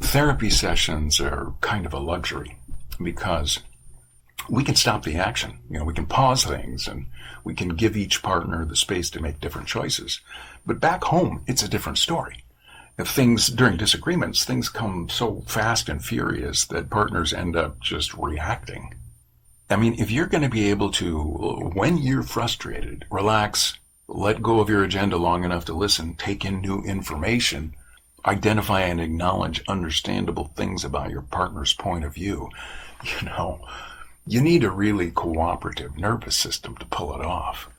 Therapy sessions are kind of a luxury because we can stop the action. We can pause things and we can give each partner the space to make different choices. But back home, it's a different story. During disagreements, things come so fast and furious that partners end up just reacting. If you're going to be able to, when you're frustrated, relax, let go of your agenda long enough to listen, take in new information, identify and acknowledge understandable things about your partner's point of view, you need a really cooperative nervous system to pull it off.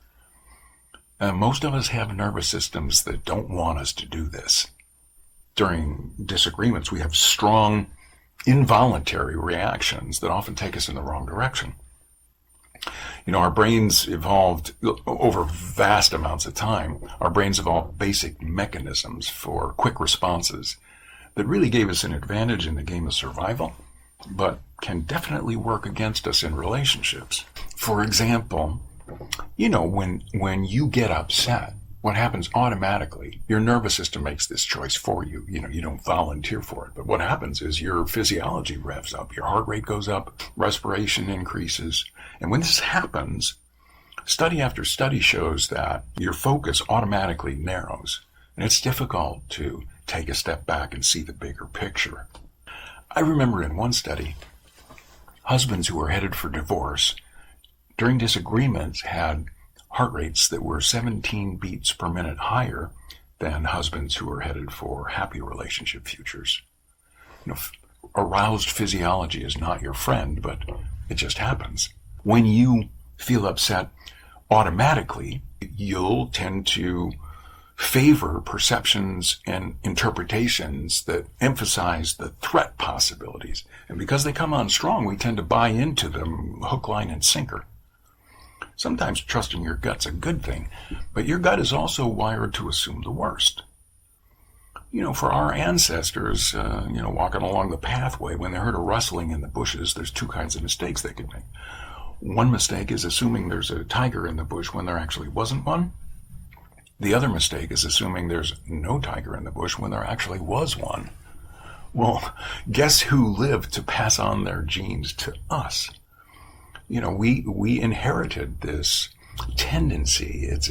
Most of us have nervous systems that don't want us to do this. During disagreements, we have strong, involuntary reactions that often take us in the wrong direction. Our brains evolved over vast amounts of time. Our brains evolved basic mechanisms for quick responses that really gave us an advantage in the game of survival, but can definitely work against us in relationships. For example, when you get upset, what happens automatically, your nervous system makes this choice for you. You don't volunteer for it. But what happens is your physiology revs up, your heart rate goes up, respiration increases. And when this happens, study after study shows that your focus automatically narrows. And it's difficult to take a step back and see the bigger picture. I remember in one study, husbands who were headed for divorce during disagreements had heart rates that were 17 beats per minute higher than husbands who were headed for happy relationship futures. Aroused physiology is not your friend, but it just happens. When you feel upset, automatically, you'll tend to favor perceptions and interpretations that emphasize the threat possibilities. And because they come on strong, we tend to buy into them hook, line, and sinker. Sometimes trusting your gut's a good thing, but your gut is also wired to assume the worst. For our ancestors, walking along the pathway, when they heard a rustling in the bushes, there's two kinds of mistakes they could make. One mistake is assuming there's a tiger in the bush when there actually wasn't one. The other mistake is assuming there's no tiger in the bush when there actually was one. Well, guess who lived to pass on their genes to us? We inherited this tendency. It's,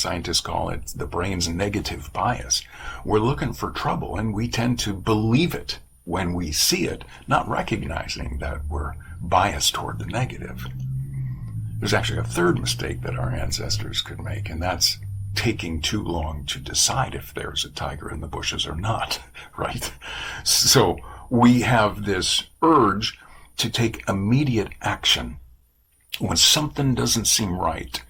scientists call it the brain's negative bias. We're looking for trouble and we tend to believe it when we see it, not recognizing that we're biased toward the negative. There's actually a third mistake that our ancestors could make, and that's taking too long to decide if there's a tiger in the bushes or not, right? So we have this urge to take immediate action when something doesn't seem right.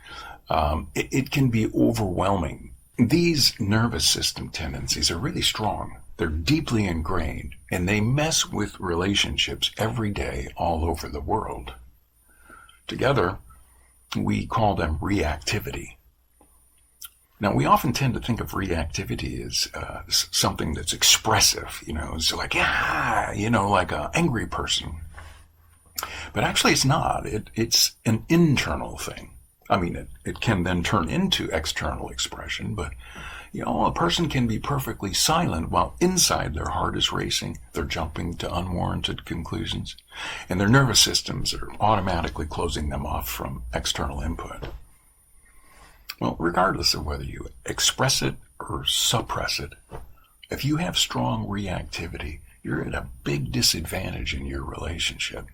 It can be overwhelming. These nervous system tendencies are really strong. They're deeply ingrained, and they mess with relationships every day all over the world. Together, we call them reactivity. Now, we often tend to think of reactivity as something that's expressive, it's like, like an angry person. But actually it's not. It's an internal thing. It can then turn into external expression, but, a person can be perfectly silent while inside their heart is racing. They're jumping to unwarranted conclusions, and their nervous systems are automatically closing them off from external input. Well, regardless of whether you express it or suppress it, if you have strong reactivity, you're at a big disadvantage in your relationship.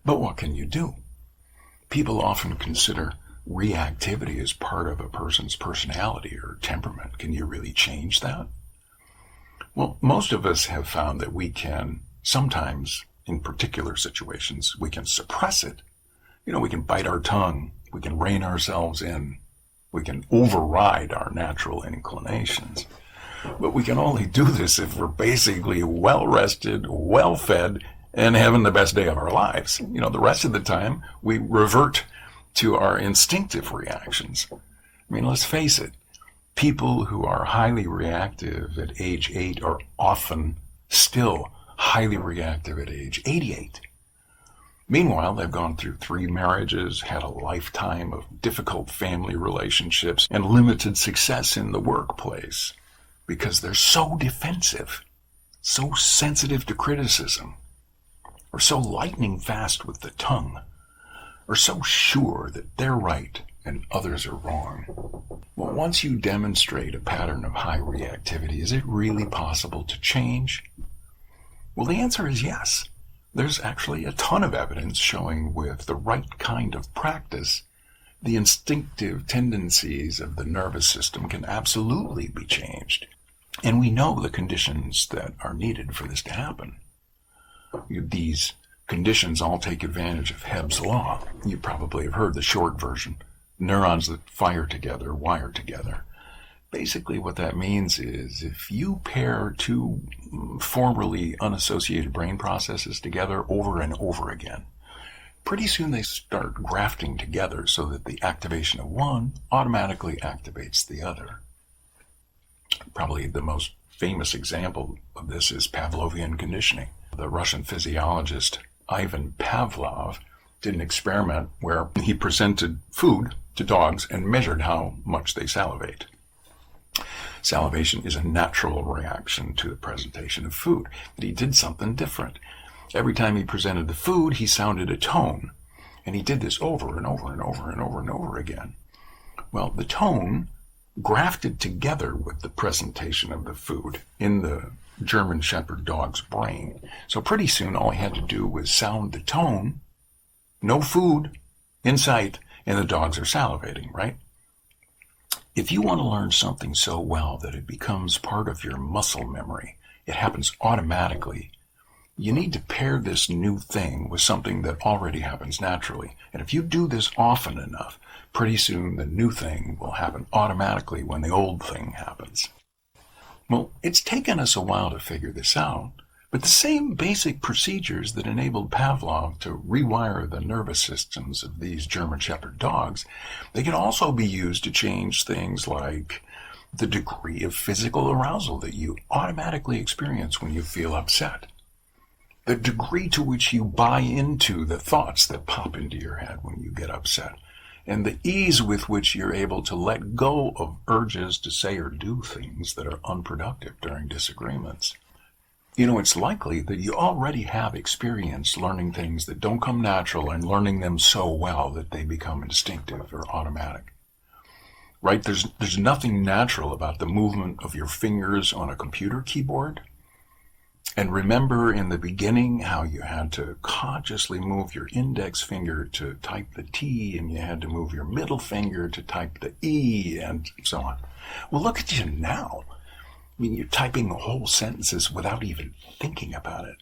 But what can you do? People often consider reactivity as part of a person's personality or temperament. Can you really change that? Well, most of us have found that we can sometimes, in particular situations, we can suppress it. We can bite our tongue, we can rein ourselves in, we can override our natural inclinations. But we can only do this if we're basically well-rested, well-fed, and having the best day of our lives. The rest of the time, we revert to our instinctive reactions. Let's face it, people who are highly reactive at age 8 are often still highly reactive at age 88. Meanwhile, they've gone through 3 marriages, had a lifetime of difficult family relationships, and limited success in the workplace because they're so defensive. so sensitive to criticism, or so lightning fast with the tongue, or so sure that they're right and others are wrong? Well, once you demonstrate a pattern of high reactivity, is it really possible to change? Well, the answer is yes. There's actually a ton of evidence showing with the right kind of practice, the instinctive tendencies of the nervous system can absolutely be changed. And we know the conditions that are needed for this to happen. These conditions all take advantage of Hebb's law. You probably have heard the short version. Neurons that fire together wire together. Basically what that means is if you pair two formerly unassociated brain processes together over and over again, pretty soon they start grafting together so that the activation of one automatically activates the other. Probably the most famous example of this is Pavlovian conditioning. The Russian physiologist Ivan Pavlov did an experiment where he presented food to dogs and measured how much they salivate. Salivation is a natural reaction to the presentation of food, but he did something different. Every time he presented the food, he sounded a tone, and he did this over and over and over and over and over again. Well, the tone grafted together with the presentation of the food in the German Shepherd dog's brain. So pretty soon all he had to do was sound the tone, no food in sight, and the dogs are salivating, right? If you want to learn something so well that it becomes part of your muscle memory, it happens automatically, you need to pair this new thing with something that already happens naturally. And if you do this often enough, pretty soon the new thing will happen automatically when the old thing happens. Well, it's taken us a while to figure this out, but the same basic procedures that enabled Pavlov to rewire the nervous systems of these German Shepherd dogs, they can also be used to change things like the degree of physical arousal that you automatically experience when you feel upset, the degree to which you buy into the thoughts that pop into your head when you get upset, and the ease with which you're able to let go of urges to say or do things that are unproductive during disagreements. You know, it's likely that you already have experience learning things that don't come natural and learning them so well that they become instinctive or automatic. Right? There's nothing natural about the movement of your fingers on a computer keyboard. And remember in the beginning how you had to consciously move your index finger to type the T, and you had to move your middle finger to type the E, and so on. Well, look at you now. I mean, you're typing whole sentences without even thinking about it.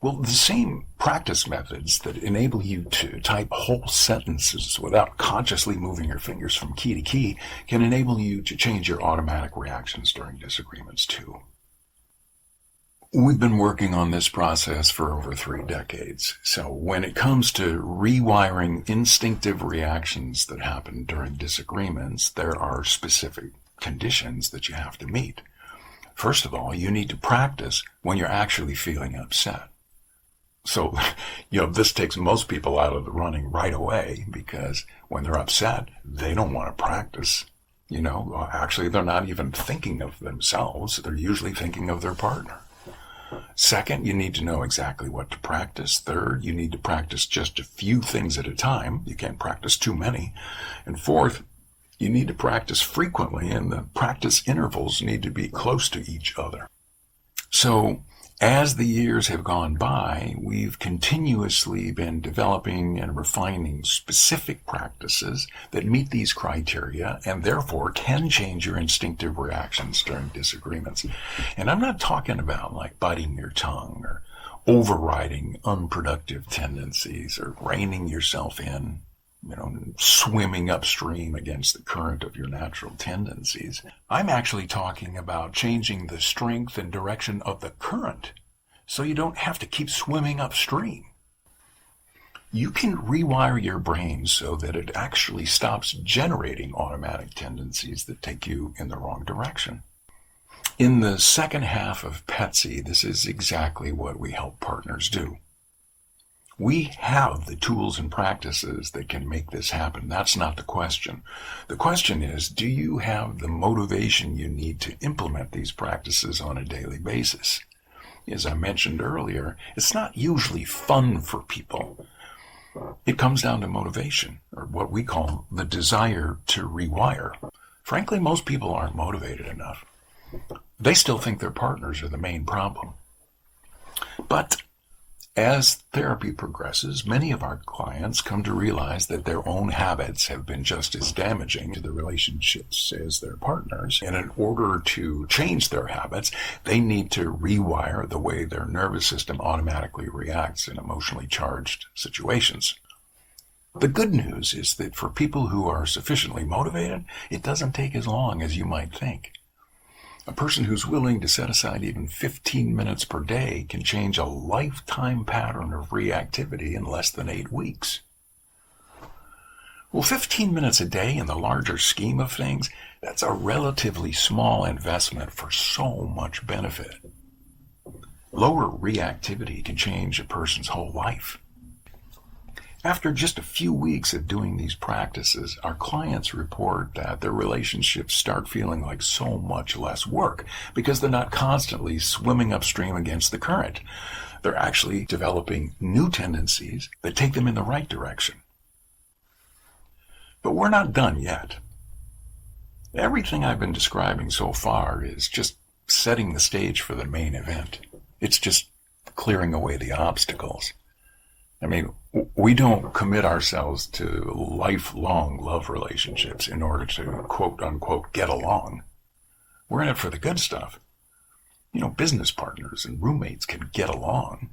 Well, the same practice methods that enable you to type whole sentences without consciously moving your fingers from key to key can enable you to change your automatic reactions during disagreements too. We've been working on this process for over 3 decades. So when it comes to rewiring instinctive reactions that happen during disagreements, there are specific conditions that you have to meet. First of all, you need to practice when you're actually feeling upset. So, this takes most people out of the running right away because when they're upset, they don't want to practice. Actually, they're not even thinking of themselves. They're usually thinking of their partner. Second, you need to know exactly what to practice. Third, you need to practice just a few things at a time. You can't practice too many. And fourth, you need to practice frequently, and the practice intervals need to be close to each other. So, as the years have gone by, we've continuously been developing and refining specific practices that meet these criteria and therefore can change your instinctive reactions during disagreements. And I'm not talking about like biting your tongue or overriding unproductive tendencies or reining yourself in, swimming upstream against the current of your natural tendencies. I'm actually talking about changing the strength and direction of the current so you don't have to keep swimming upstream. You can rewire your brain so that it actually stops generating automatic tendencies that take you in the wrong direction. In the second half of Petsy, this is exactly what we help partners do. We have the tools and practices that can make this happen. That's not the question. The question is, do you have the motivation you need to implement these practices on a daily basis? As I mentioned earlier, it's not usually fun for people. It comes down to motivation, or what we call the desire to rewire. Frankly, most people aren't motivated enough. They still think their partners are the main problem. But as therapy progresses, many of our clients come to realize that their own habits have been just as damaging to the relationships as their partners. And in order to change their habits, they need to rewire the way their nervous system automatically reacts in emotionally charged situations. The good news is that for people who are sufficiently motivated, it doesn't take as long as you might think. A person who's willing to set aside even 15 minutes per day can change a lifetime pattern of reactivity in less than 8 weeks. Well, 15 minutes a day in the larger scheme of things, that's a relatively small investment for so much benefit. Lower reactivity can change a person's whole life. After just a few weeks of doing these practices, our clients report that their relationships start feeling like so much less work because they're not constantly swimming upstream against the current. They're actually developing new tendencies that take them in the right direction. But we're not done yet. Everything I've been describing so far is just setting the stage for the main event. It's just clearing away the obstacles. I mean, we don't commit ourselves to lifelong love relationships in order to, quote unquote, get along. We're in it for the good stuff. Business partners and roommates can get along.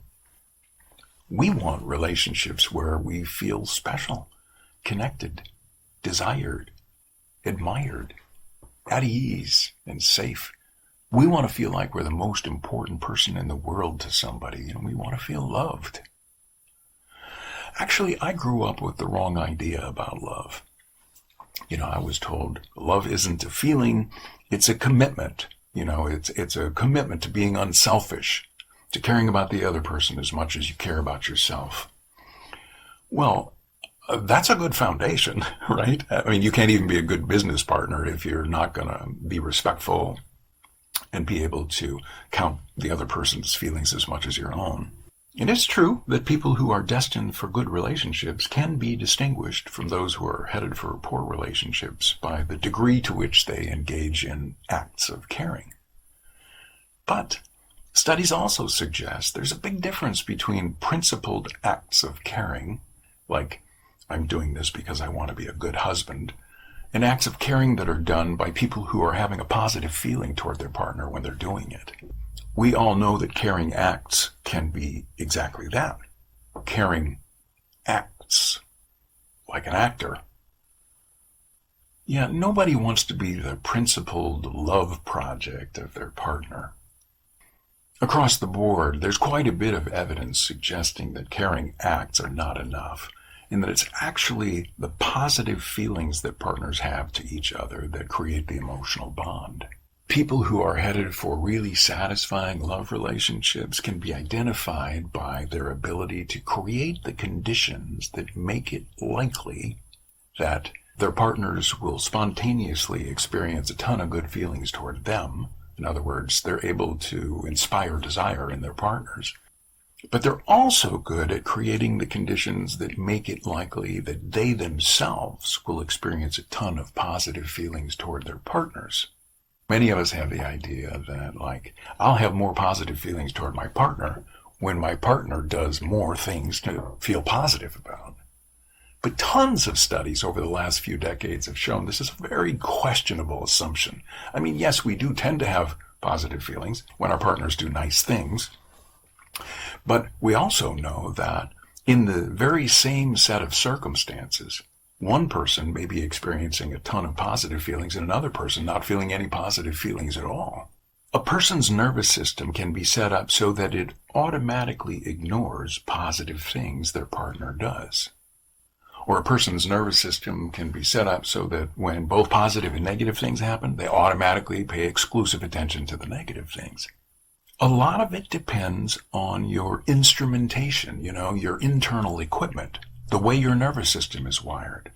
We want relationships where we feel special, connected, desired, admired, at ease, and safe. We want to feel like we're the most important person in the world to somebody, and we want to feel loved. Actually, I grew up with the wrong idea about love. I was told love isn't a feeling, it's a commitment. It's a commitment to being unselfish, to caring about the other person as much as you care about yourself. Well, that's a good foundation, right? I mean, you can't even be a good business partner if you're not going to be respectful and be able to count the other person's feelings as much as your own. And it's true that people who are destined for good relationships can be distinguished from those who are headed for poor relationships by the degree to which they engage in acts of caring. But studies also suggest there's a big difference between principled acts of caring, like I'm doing this because I want to be a good husband, and acts of caring that are done by people who are having a positive feeling toward their partner when they're doing it. We all know that caring acts can be exactly that. Caring acts like an actor. Yeah, nobody wants to be the principled love project of their partner. Across the board, there's quite a bit of evidence suggesting that caring acts are not enough, and that it's actually the positive feelings that partners have to each other that create the emotional bond. People who are headed for really satisfying love relationships can be identified by their ability to create the conditions that make it likely that their partners will spontaneously experience a ton of good feelings toward them. In other words, they're able to inspire desire in their partners. But they're also good at creating the conditions that make it likely that they themselves will experience a ton of positive feelings toward their partners. Many of us have the idea that, I'll have more positive feelings toward my partner when my partner does more things to feel positive about. But tons of studies over the last few decades have shown this is a very questionable assumption. I mean, yes, we do tend to have positive feelings when our partners do nice things, but we also know that in the very same set of circumstances, one person may be experiencing a ton of positive feelings and another person not feeling any positive feelings at all. A person's nervous system can be set up so that it automatically ignores positive things their partner does. Or a person's nervous system can be set up so that when both positive and negative things happen, they automatically pay exclusive attention to the negative things. A lot of it depends on your instrumentation, your internal equipment, the way your nervous system is wired.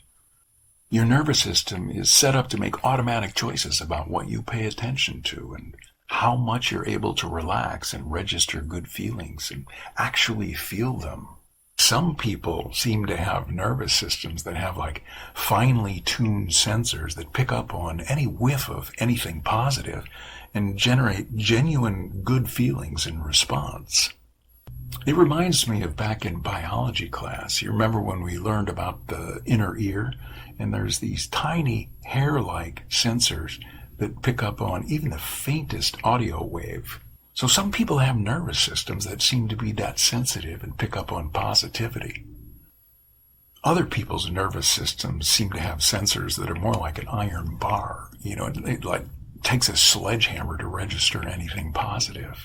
Your nervous system is set up to make automatic choices about what you pay attention to and how much you're able to relax and register good feelings and actually feel them. Some people seem to have nervous systems that have like finely tuned sensors that pick up on any whiff of anything positive and generate genuine good feelings in response. It reminds me of back in biology class. You remember when we learned about the inner ear? And there's these tiny hair-like sensors that pick up on even the faintest audio wave. So some people have nervous systems that seem to be that sensitive and pick up on positivity. Other people's nervous systems seem to have sensors that are more like an iron bar. It like takes a sledgehammer to register anything positive.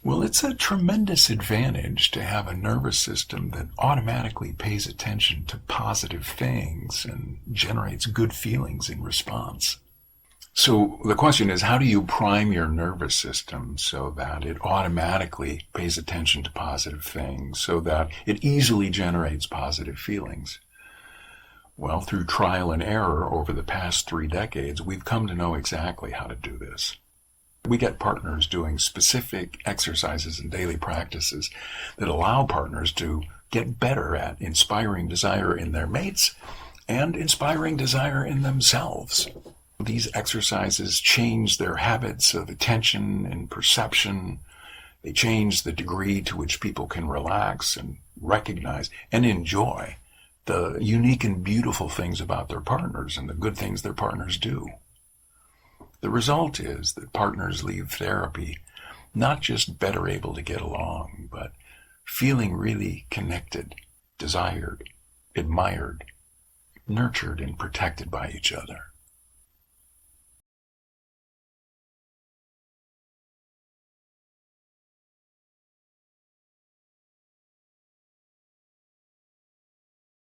Well, it's a tremendous advantage to have a nervous system that automatically pays attention to positive things and generates good feelings in response. So the question is, how do you prime your nervous system so that it automatically pays attention to positive things, so that it easily generates positive feelings? Well, through trial and error over the past 3 decades, we've come to know exactly how to do this. We get partners doing specific exercises and daily practices that allow partners to get better at inspiring desire in their mates and inspiring desire in themselves. These exercises change their habits of attention and perception. They change the degree to which people can relax and recognize and enjoy the unique and beautiful things about their partners and the good things their partners do. The result is that partners leave therapy not just better able to get along, but feeling really connected, desired, admired, nurtured, and protected by each other.